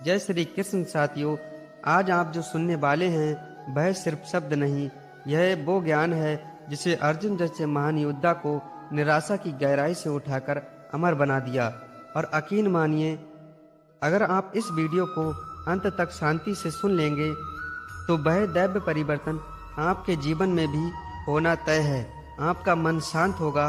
जय श्री कृष्ण साथियों, आज आप जो सुनने वाले हैं वह सिर्फ शब्द नहीं, यह वो ज्ञान है जिसे अर्जुन जैसे महान योद्धा को निराशा की गहराई से उठाकर अमर बना दिया। और यकीन मानिए, अगर आप इस वीडियो को अंत तक शांति से सुन लेंगे तो वह दैव परिवर्तन आपके जीवन में भी होना तय है। आपका मन शांत होगा,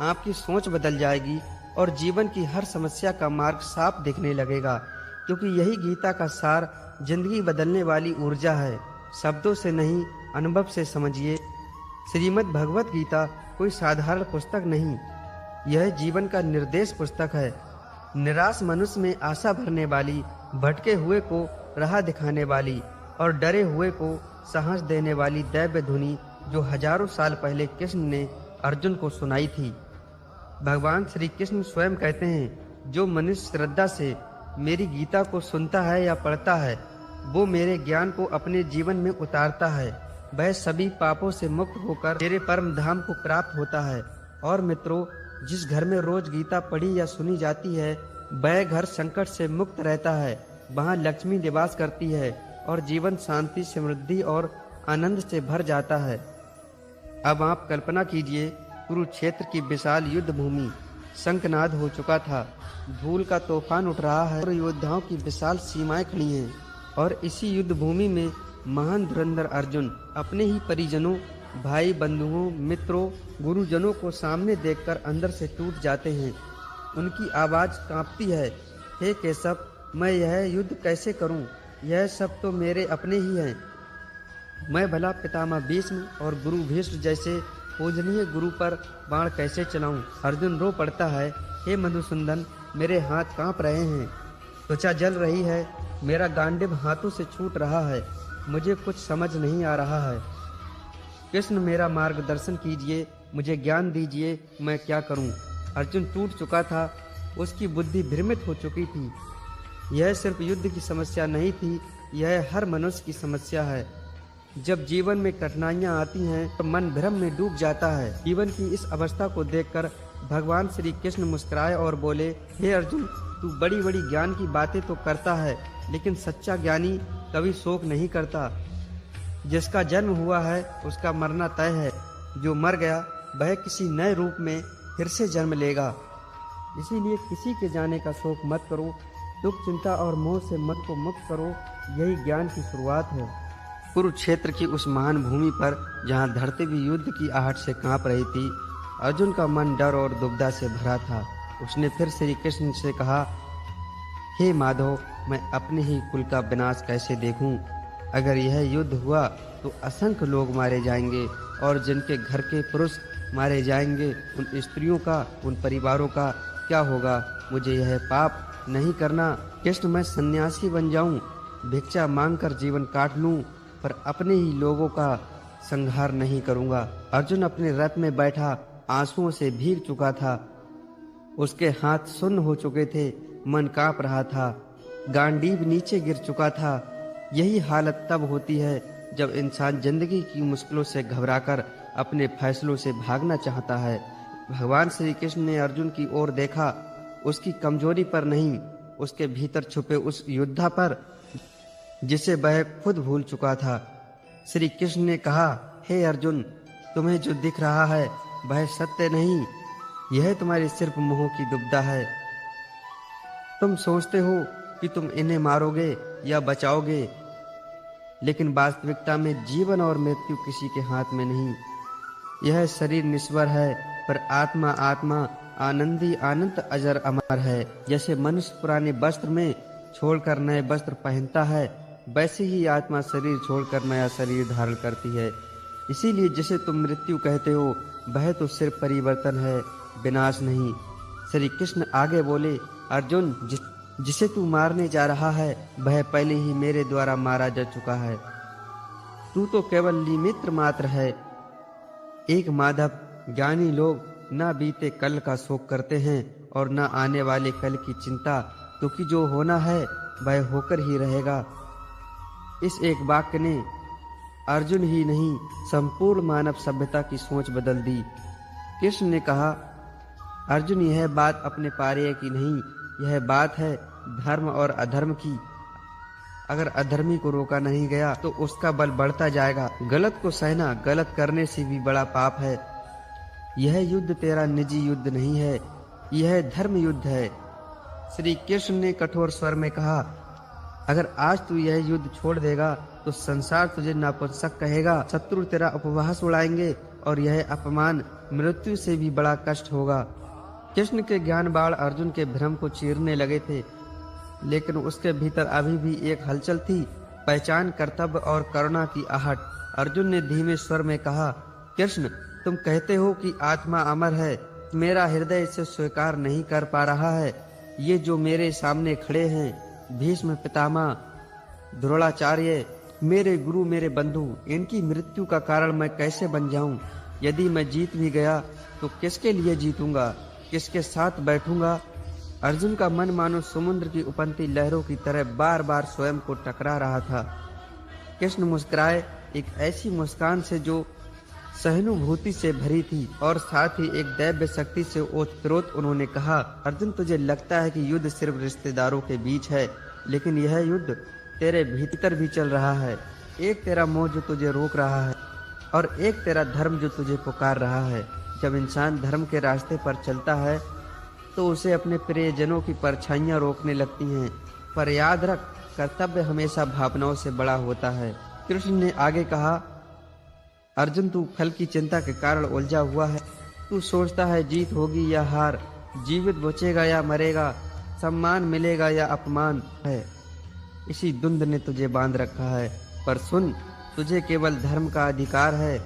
आपकी सोच बदल जाएगी और जीवन की हर समस्या का मार्ग साफ दिखने लगेगा, क्योंकि यही गीता का सार जिंदगी बदलने वाली ऊर्जा है। शब्दों से नहीं, अनुभव से समझिए। श्रीमद् भगवत गीता कोई साधारण पुस्तक नहीं, यह जीवन का निर्देश पुस्तक है। निराश मनुष्य में आशा भरने वाली, भटके हुए को राह दिखाने वाली और डरे हुए को साहस देने वाली दैव्य धुनी जो हजारों साल पहले कृष्ण ने अर्जुन को सुनाई थी। भगवान श्री कृष्ण स्वयं कहते हैं, जो मनुष्य श्रद्धा से मेरी गीता को सुनता है या पढ़ता है, वो मेरे ज्ञान को अपने जीवन में उतारता है, वह सभी पापों से मुक्त होकर मेरे परम धाम को प्राप्त होता है। और मित्रों, जिस घर में रोज गीता पढ़ी या सुनी जाती है, वह घर संकट से मुक्त रहता है। वहाँ लक्ष्मी निवास करती है और जीवन शांति, समृद्धि और आनंद से भर जाता है। अब आप कल्पना कीजिए, कुरुक्षेत्र की विशाल युद्ध भूमि शंखनाद हो चुका था, धूल का तूफान उठ रहा है और योद्धाओं की विशाल सीमाएं खड़ी हैं। और इसी युद्ध भूमि में महान धुरंधर अर्जुन अपने ही परिजनों, भाई बंधुओं, मित्रों, गुरुजनों को सामने देखकर अंदर से टूट जाते हैं। उनकी आवाज कांपती है, हे केशव, मैं यह युद्ध कैसे करूं? यह सब तो मेरे अपने ही हैं। मैं भला पितामह भीष्म और गुरु भीष्म जैसे पूजनीय गुरु पर बाण कैसे चलाऊं? अर्जुन रो पड़ता है, हे मधुसूदन, मेरे हाथ कांप रहे हैं, त्वचा जल रही है, मेरा गांडीव हाथों से छूट रहा है, मुझे कुछ समझ नहीं आ रहा है। कृष्ण, मेरा मार्गदर्शन कीजिए, मुझे ज्ञान दीजिए, मैं क्या करूं? अर्जुन टूट चुका था, उसकी बुद्धि भ्रमित हो चुकी थी। यह सिर्फ युद्ध की समस्या नहीं थी, यह हर मनुष्य की समस्या है। जब जीवन में कठिनाइयां आती हैं तो मन भ्रम में डूब जाता है। जीवन की इस अवस्था को देखकर भगवान श्री कृष्ण मुस्कुराए और बोले, हे अर्जुन, तू बड़ी बड़ी ज्ञान की बातें तो करता है, लेकिन सच्चा ज्ञानी कभी शोक नहीं करता। जिसका जन्म हुआ है उसका मरना तय है, जो मर गया वह किसी नए रूप में फिर से जन्म लेगा। इसीलिए किसी के जाने का शोक मत करो, दुख, चिंता और मोह से मन को मुक्त करो, यही ज्ञान की शुरुआत है। कुरुक्षेत्र की उस महान भूमि पर जहाँ धरती भी युद्ध की आहट से कांप रही थी, अर्जुन का मन डर और दुविधा से भरा था। उसने फिर श्री कृष्ण से कहा, हे माधव, मैं अपने ही कुल का विनाश कैसे देखूं? अगर यह युद्ध हुआ तो असंख्य लोग मारे जाएंगे और जिनके घर के पुरुष मारे जाएंगे, उन स्त्रियों का, उन परिवारों का क्या होगा? मुझे यह पाप नहीं करना। कृष्ण, मैं सन्यासी बन जाऊं, भिक्षा मांगकर जीवन काट लूं, पर अपने ही लोगों का संहार नहीं करूंगा। अर्जुन अपने रथ में बैठा आंसुओं से भीग चुका था, उसके हाथ सुन्न हो चुके थे, मन कांप रहा था, गांडीव नीचे गिर चुका था। यही हालत तब होती है जब इंसान जिंदगी की मुश्किलों से घबराकर अपने फैसलों से भागना चाहता है। भगवान श्री कृष्ण ने अर्जुन की ओर देखा, उसकी कमजोरी पर नहीं, उसके भीतर छुपे उस योद्धा पर जिसे वह खुद भूल चुका था। श्री कृष्ण ने कहा, हे अर्जुन, तुम्हें जो दिख रहा है वह सत्य नहीं, यह तुम्हारे सिर्फ मोह की दुविधा है। तुम सोचते हो कि तुम इन्हें मारोगे या बचाओगे, लेकिन वास्तविकता में जीवन और मृत्यु किसी के हाथ में नहीं। यह शरीर निश्वर है, पर आत्मा आनंदी अनंत अजर अमर है। जैसे मनुष्य पुराने वस्त्र में छोड़कर नए वस्त्र पहनता है, वैसे ही आत्मा शरीर छोड़कर नया शरीर धारण करती है। इसीलिए जिसे तुम मृत्यु कहते हो वह तो सिर्फ परिवर्तन है, विनाश नहीं। श्री कृष्ण आगे बोले, अर्जुन, जिसे तू मारने जा रहा है वह पहले ही मेरे द्वारा मारा जा चुका है। तू तो केवल निमित्त मात्र है। एक माधव, ज्ञानी लोग न बीते कल का शोक करते हैं और न आने वाले कल की चिंता, क्योंकि जो होना है वह होकर ही रहेगा। इस एक वाक्य ने अर्जुन ही नहीं, संपूर्ण मानव सभ्यता की सोच बदल दी। कृष्ण ने कहा, अर्जुन, यह बात अपने पारे की नहीं, यह बात है धर्म और अधर्म की। अगर अधर्मी को रोका नहीं गया तो उसका बल बढ़ता जाएगा। गलत को सहना गलत करने से भी बड़ा पाप है। यह युद्ध तेरा निजी युद्ध नहीं है, यह धर्म युद्ध है। श्री कृष्ण ने कठोर स्वर में कहा, अगर आज तू यह युद्ध छोड़ देगा तो संसार तुझे नपुंसक कहेगा, शत्रु तेरा उपहास उड़ाएंगे और यह अपमान मृत्यु से भी बड़ा कष्ट होगा। कृष्ण के ज्ञान बाण अर्जुन के भ्रम को चीरने लगे थे, लेकिन उसके भीतर अभी भी एक हलचल थी, पहचान, कर्तव्य और करुणा की आहट। अर्जुन ने धीमे स्वर में कहा, कृष्ण, तुम कहते हो कि आत्मा अमर है, मेरा हृदय इसे स्वीकार नहीं कर पा रहा है। ये जो मेरे सामने खड़े हैं, भीष्म पितामह, द्रोणाचार्य, मेरे गुरु, मेरे बंधु, इनकी मृत्यु का कारण मैं कैसे बन जाऊं? यदि मैं जीत भी गया तो किसके लिए जीतूंगा, किसके साथ बैठूंगा? अर्जुन का मन मानो समुद्र की उपंती लहरों की तरह बार बार स्वयं को टकरा रहा था। कृष्ण मुस्कुराए, एक ऐसी मुस्कान से जो सहानुभूति से भरी थी और साथ ही एक दैव्य शक्ति से ओतप्रोत उन्होंने कहा, अर्जुन, तुझे लगता है कि युद्ध सिर्फ रिश्तेदारों के बीच है, लेकिन यह युद्ध तेरे भीतर भी चल रहा है। एक तेरा मोह जो तुझे रोक रहा है और एक तेरा धर्म जो तुझे पुकार रहा है। जब इंसान धर्म के रास्ते पर चलता है तो उसे अपने प्रियजनों की परछाइयां रोकने लगती हैं, पर याद रख, कर्तव्य हमेशा भावनाओं से बड़ा होता है। कृष्ण ने आगे कहा, अर्जुन, तू फल की चिंता के कारण उलझा हुआ है। तू सोचता है जीत होगी या हार, जीवित बचेगा या मरेगा, सम्मान मिलेगा या अपमान है। इसी धुंध ने तुझे बांध रखा है। पर सुन, तुझे केवल धर्म का अधिकार है।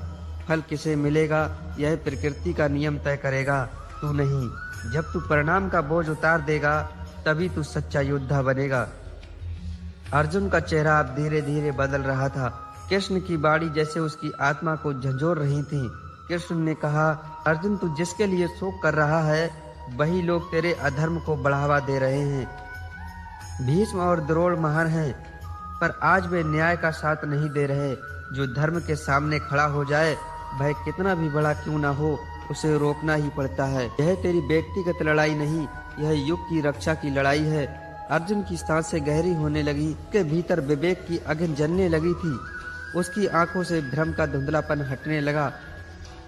फल किसे मिलेगा यह प्रकृति का नियम तय करेगा, तू नहीं। जब तू परिणाम का बोझ उतार देगा तभी तू सच्चा योद्धा बनेगा। अर्जुन का चेहरा अब धीरे धीरे बदल रहा था। कृष्ण की बाणी जैसे उसकी आत्मा को झंझोर रही थी। कृष्ण ने कहा, अर्जुन, तू जिसके लिए शोक कर रहा है वही लोग तेरे अधर्म को बढ़ावा दे रहे हैं। भीष्म और द्रोण महान हैं, पर आज वे न्याय का साथ नहीं दे रहे। जो धर्म के सामने खड़ा हो जाए, वह कितना भी बड़ा क्यों ना हो, उसे रोकना ही पड़ता है। यह तेरी व्यक्तिगत लड़ाई नहीं, यह युग की रक्षा की लड़ाई है। अर्जुन की सांसें गहरी होने लगी, उसके भीतर विवेक की अग्नि जलने लगी थी। उसकी आंखों से भ्रम का धुंधलापन हटने लगा।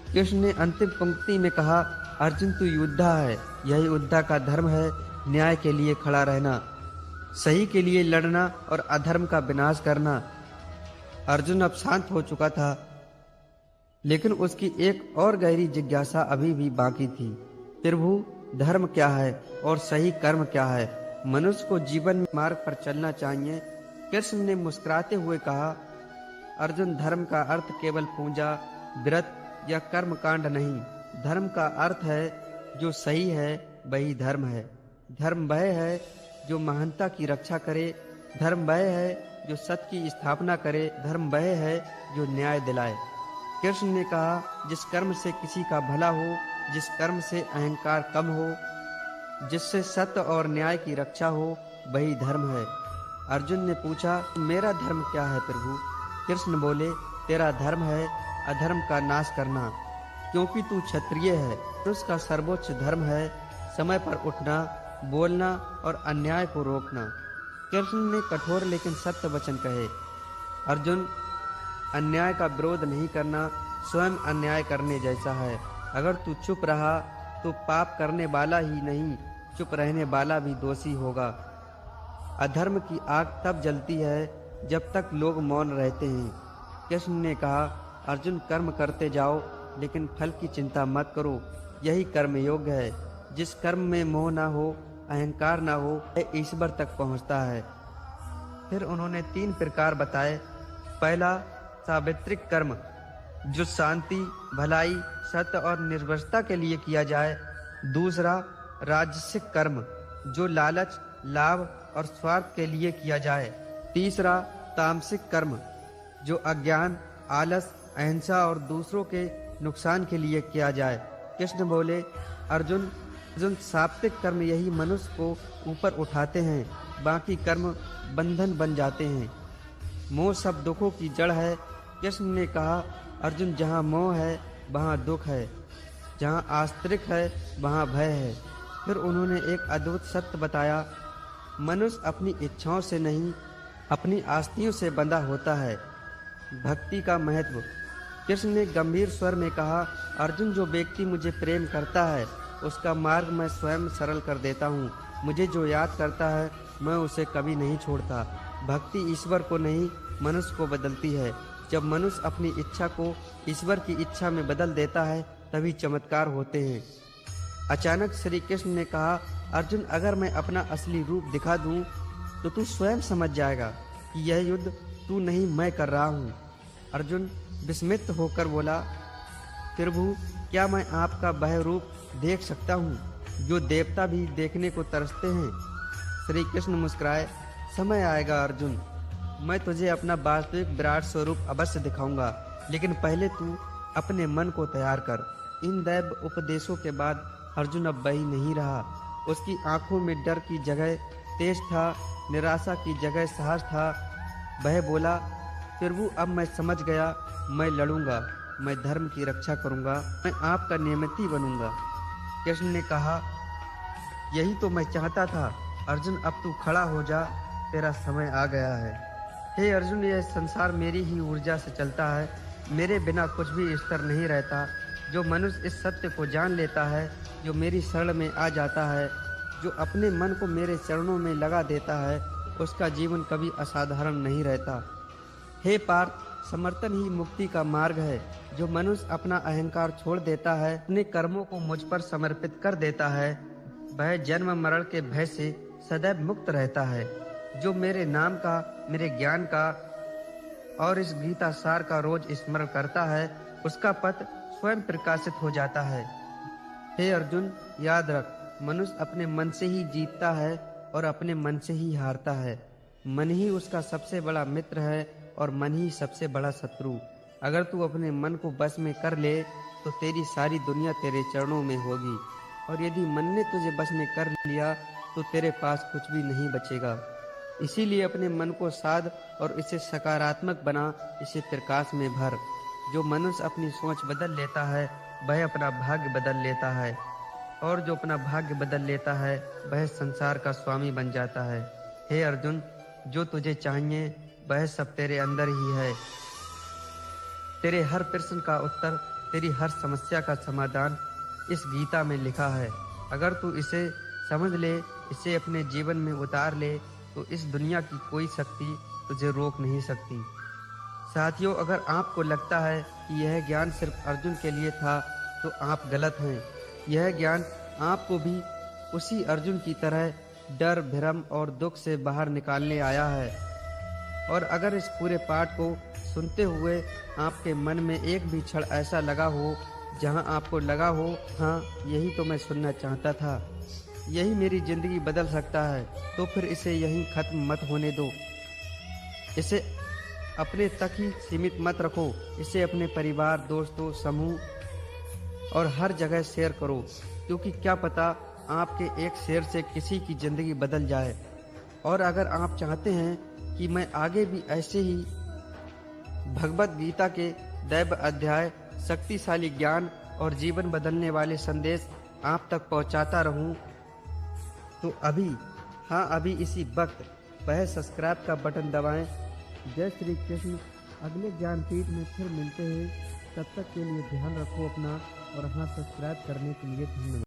कृष्ण ने अंतिम पंक्ति में कहा, अर्जुन, तू योद्धा है, यही योद्धा का धर्म है। न्याय के लिए खड़ा रहना, सही के लिए लड़ना और अधर्म का विनाश करना। अर्जुन अब शांत हो चुका था, लेकिन उसकी एक और गहरी जिज्ञासा अभी भी बाकी थी। प्रभु, धर्म क्या है और सही कर्म क्या है? मनुष्य को जीवन मार्ग पर चलना चाहिए। कृष्ण ने मुस्कुराते हुए कहा, अर्जुन, धर्म का अर्थ केवल पूजा, व्रत या कर्म कांड नहीं। धर्म का अर्थ है जो सही है वही धर्म है। धर्म वह है जो महानता की रक्षा करे। धर्म वह है जो सत्य की स्थापना करे। धर्म वह है जो न्याय दिलाए। कृष्ण ने कहा, जिस कर्म से किसी का भला हो, जिस कर्म से अहंकार कम हो, जिससे सत्य और न्याय की रक्षा हो, वही धर्म है। अर्जुन ने पूछा, मेरा धर्म क्या है प्रभु? कृष्ण बोले, तेरा धर्म है अधर्म का नाश करना, क्योंकि तू क्षत्रिय है। उसका सर्वोच्च धर्म है समय पर उठना, बोलना और अन्याय को रोकना। कृष्ण ने कठोर लेकिन सत्य वचन कहे, अर्जुन, अन्याय का विरोध नहीं करना स्वयं अन्याय करने जैसा है। अगर तू चुप रहा तो पाप करने वाला ही नहीं, चुप रहने वाला भी दोषी होगा। अधर्म की आग तब जलती है जब तक लोग मौन रहते हैं। कृष्ण ने कहा, अर्जुन, कर्म करते जाओ लेकिन फल की चिंता मत करो, यही कर्म योग्य है। जिस कर्म में मोह ना हो, अहंकार ना हो, वह ईश्वर तक पहुंचता है। फिर उन्होंने 3 प्रकार बताए। पहला, सावित्रिक कर्म, जो शांति, भलाई, सत्य और निर्भरता के लिए किया जाए। दूसरा, राजसिक कर्म, जो लालच, लाभ और स्वार्थ के लिए किया जाए। तीसरा, तामसिक कर्म, जो अज्ञान, आलस, अहिंसा और दूसरों के नुकसान के लिए किया जाए। कृष्ण बोले, अर्जुन, सात्विक कर्म यही मनुष्य को ऊपर उठाते हैं, बाकी कर्म बंधन बन जाते हैं। मोह सब दुखों की जड़ है। कृष्ण ने कहा, अर्जुन, जहाँ मोह है वहाँ दुख है, जहाँ आस्तिक है वहाँ भय है। फिर उन्होंने एक अद्भुत सत्य बताया, मनुष्य अपनी इच्छाओं से नहीं, अपनी आस्तियों से बंधा होता है। भक्ति का महत्व। कृष्ण ने गंभीर स्वर में कहा, अर्जुन, जो व्यक्ति मुझे प्रेम करता है उसका मार्ग मैं स्वयं सरल कर देता हूँ। मुझे जो याद करता है मैं उसे कभी नहीं छोड़ता। भक्ति ईश्वर को नहीं, मनुष्य को बदलती है। जब मनुष्य अपनी इच्छा को ईश्वर की इच्छा में बदल देता है तभी चमत्कार होते हैं। अचानक श्री कृष्ण ने कहा, अर्जुन, अगर मैं अपना असली रूप दिखा दूं तो तू स्वयं समझ जाएगा कि यह युद्ध तू नहीं मैं कर रहा हूँ। अर्जुन विस्मित होकर बोला, प्रभु, क्या मैं आपका वह रूप देख सकता हूँ जो देवता भी देखने को तरसते हैं? श्री कृष्ण मुस्कुराए, समय आएगा अर्जुन, मैं तुझे अपना वास्तविक विराट स्वरूप अवश्य दिखाऊंगा, लेकिन पहले तू अपने मन को तैयार कर। इन दैव उपदेशों के बाद अर्जुन अब वही नहीं रहा। उसकी आंखों में डर की जगह तेज था, निराशा की जगह साहस था। वह बोला, प्रभु, अब मैं समझ गया, मैं लड़ूंगा, मैं धर्म की रक्षा करूंगा, मैं आपका नियमित बनूंगा। कृष्ण ने कहा, यही तो मैं चाहता था। अर्जुन, अब तू खड़ा हो जा, तेरा समय आ गया है। हे अर्जुन, यह संसार मेरी ही ऊर्जा से चलता है, मेरे बिना कुछ भी स्थिर नहीं रहता। जो मनुष्य इस सत्य को जान लेता है, जो मेरी शरण में आ जाता है, जो अपने मन को मेरे चरणों में लगा देता है, उसका जीवन कभी असाधारण नहीं रहता। हे पार्थ, समर्पण ही मुक्ति का मार्ग है। जो मनुष्य अपना अहंकार छोड़ देता है, अपने कर्मों को मुझ पर समर्पित कर देता है, वह जन्म मरण के भय से सदैव मुक्त रहता है। जो मेरे नाम का, मेरे ज्ञान का और इस गीता सार का रोज स्मरण करता है, उसका पथ स्वयं प्रकाशित हो जाता है। हे अर्जुन, याद रख, मनुष्य अपने मन से ही जीतता है और अपने मन से ही हारता है। मन ही उसका सबसे बड़ा मित्र है और मन ही सबसे बड़ा शत्रु। अगर तू अपने मन को बस में कर ले तो तेरी सारी दुनिया तेरे चरणों में होगी, और यदि मन ने तुझे बस में कर लिया तो तेरे पास कुछ भी नहीं बचेगा। इसीलिए अपने मन को साध और इसे सकारात्मक बना, इसे प्रकाश में भर। जो मनुष्य अपनी सोच बदल लेता है वह अपना भाग्य बदल लेता है, और जो अपना भाग्य बदल लेता है वह संसार का स्वामी बन जाता है। हे अर्जुन, जो तुझे चाहिए वह सब तेरे अंदर ही है। तेरे हर प्रश्न का उत्तर, तेरी हर समस्या का समाधान इस गीता में लिखा है। अगर तू इसे समझ ले, इसे अपने जीवन में उतार ले, तो इस दुनिया की कोई शक्ति तुझे रोक नहीं सकती। साथियों, अगर आपको लगता है कि यह ज्ञान सिर्फ अर्जुन के लिए था तो आप गलत हैं। यह ज्ञान आपको भी उसी अर्जुन की तरह डर, भ्रम और दुख से बाहर निकालने आया है। और अगर इस पूरे पाठ को सुनते हुए आपके मन में एक भी क्षण ऐसा लगा हो जहां आपको लगा हो, हाँ, यही तो मैं सुनना चाहता था, यही मेरी जिंदगी बदल सकता है, तो फिर इसे यहीं खत्म मत होने दो। इसे अपने तक ही सीमित मत रखो। इसे अपने परिवार, दोस्तों, समूह और हर जगह शेयर करो, क्योंकि क्या पता आपके एक शेयर से किसी की जिंदगी बदल जाए। और अगर आप चाहते हैं कि मैं आगे भी ऐसे ही भगवत गीता के दैव अध्याय, शक्तिशाली ज्ञान और जीवन बदलने वाले संदेश आप तक पहुंचाता रहूं, तो अभी इसी वक्त वह सब्सक्राइब का बटन दबाएं। जय श्री कृष्ण। अगले ज्ञानपीठ में फिर मिलते हैं। तब तक के लिए ध्यान रखो अपना, और हाँ, सब्सक्राइब करने के लिए धन्यवाद।